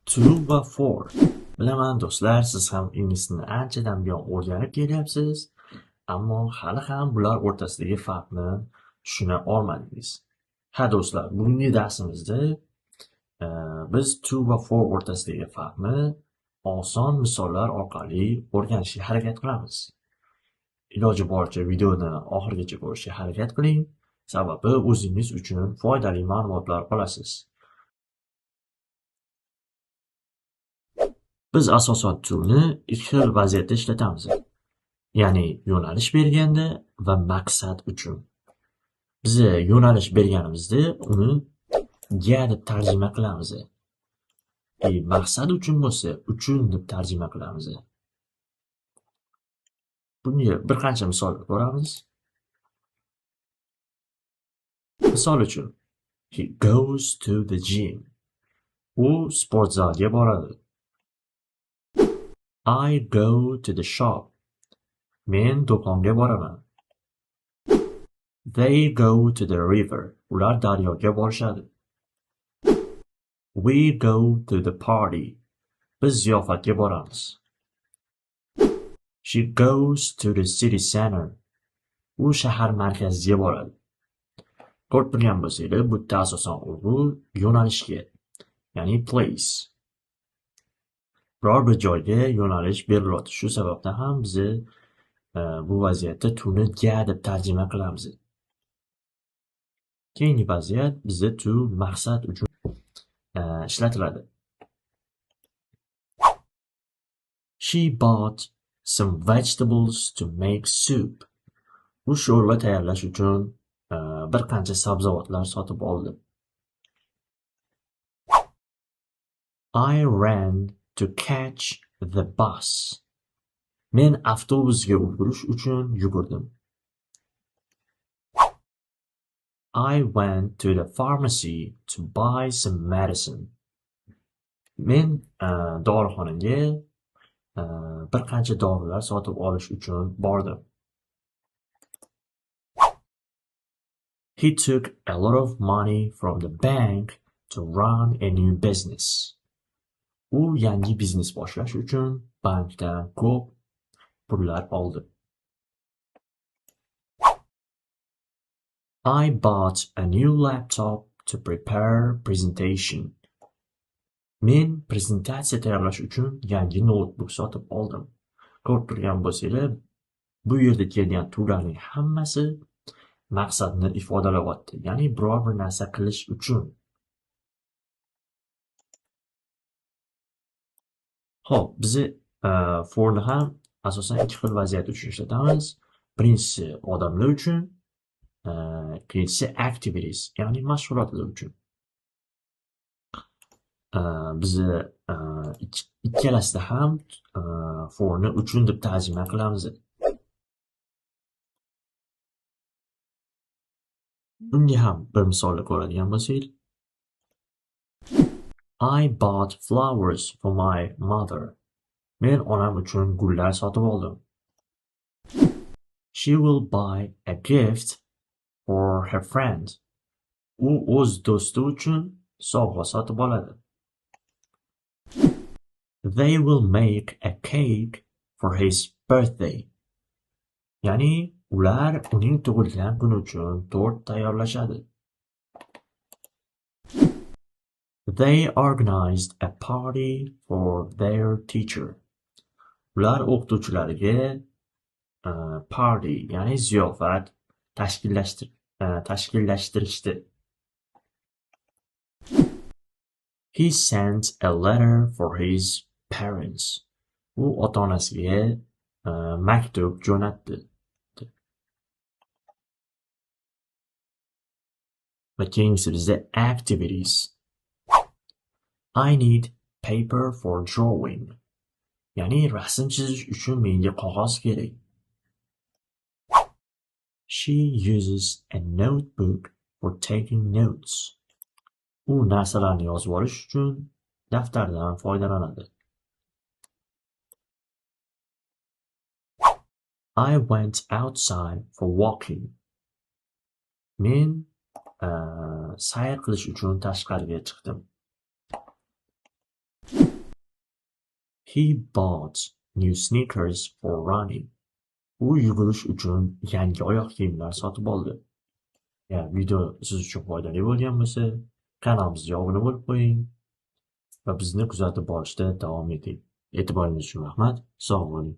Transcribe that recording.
To va for. Bilaman do'stlar, siz ham ingliz tilini anchadan buyon o'rganib kelyapsiz, ammo hali ham bular o'rtasidagi farqni tushuna olmadingiz. Ha do'stlar, bugungi darsimizda biz to va for o'rtasidagi farqni oson misollar orqali o'rganishga harakat qilamiz. Iloji boricha videoni oxirigacha ko'rishga harakat qiling, sababi o'zingiz uchun foydali ma'lumotlar olasiz. Biz asosan to'ni ikki xil vaziyatda ishlatamiz. Ya'ni yo'nalish berganda va maqsad uchun. Biz yo'nalish berganimizda uni ga deb tarjima qilamiz. Maqsad uchun bo'lsa uchun deb tarjima qilamiz. Bunga bir qancha misollar ko'ramiz. Misol uchun, he goes to the gym. U sport zaliga boradi. I go to the shop. Men do'konga boraman. They go to the river. Ular daryoga borishadi. We go to the party. Biz ziyofatga boramiz. She goes to the city center. U shahar markaziga boradi. Ko'rib turgan bo'lsanglar, bu yerda asosan urg'u yo'nalishga, ya'ni place. Biror bir joyga yo'nalish berilyapti. Shu sababdan ham biz bu vaziyatda to'ni ga deb tarjima qilamiz. Keyingi vaziyat bizda to maqsad uchun ishlatiladi. She bought some vegetables to make soup. U sho'rva tayyorlash uchun bir qancha sabzavotlar sotib oldi. I ran to catch the bus. Men avtobusga ulgurish uchun yugurdim. I went to the pharmacy to buy some medicine. Men dorixonaga bir qancha dorilar sotib olish uchun bordim. He took a lot of money from the bank to run a new business. U yangi biznes boshlash uchun bankdan ko'p pullar oldi. I bought a new laptop to prepare presentation. Men prezentatsiya tayyorlash uchun yangi notebook sotib oldim. Ko'rib turgan bo'lsanglar, bu yerda kelgan to'larning hammasi maqsadni ifodalayapti, ya'ni biror bir narsa qilish uchun. Xo'p, biz forni ham asosan ikki xil vaziyat uchun ishlatamiz. Birinchisi odamlar uchun, ikkinchisi activities, ya'ni mashg'ulotlar uchun. Biz ikkalasida ham forni uchun deb tarjima qilamiz. Bunga ham bir misolni ko'radigan bo'lsak, I bought flowers for my mother. Men onam uchun gullar sotib oldim. She will buy a gift for her friend. U o'z do'sti uchun sovg'a sotib oladi. They will make a cake for his birthday. Ya'ni ular uning tug'ilgan kuni uchun tort tayyorlashadi. They organized a party for their teacher. Ular o'qituvchilariga party, ya'ni ziyofat tashkillashtirishdi. He sent a letter for his parents. U ota-onasiga maktub jo'natdi. Va keyingisi bizda activities. I need paper for drawing. Ya'ni rasm chizish uchun menga qog'oz kerak. She uses a notebook for taking notes. U narsalarni yozib olish uchun daftardan foydalanadi. I went outside for walking. Men sayr qilish uchun tashqariga chiqdim. He bought new sneakers for running. U yugurish uchun yangi oyoq kiyimlar sotib oldi. Video siz uchun foydali bo'lgan bo'lsa, kanalimizga obuna bo'lib qo'ying va bizni kuzatib borishda davom eting. E'tiboringiz uchun rahmat. Sog' bo'ling.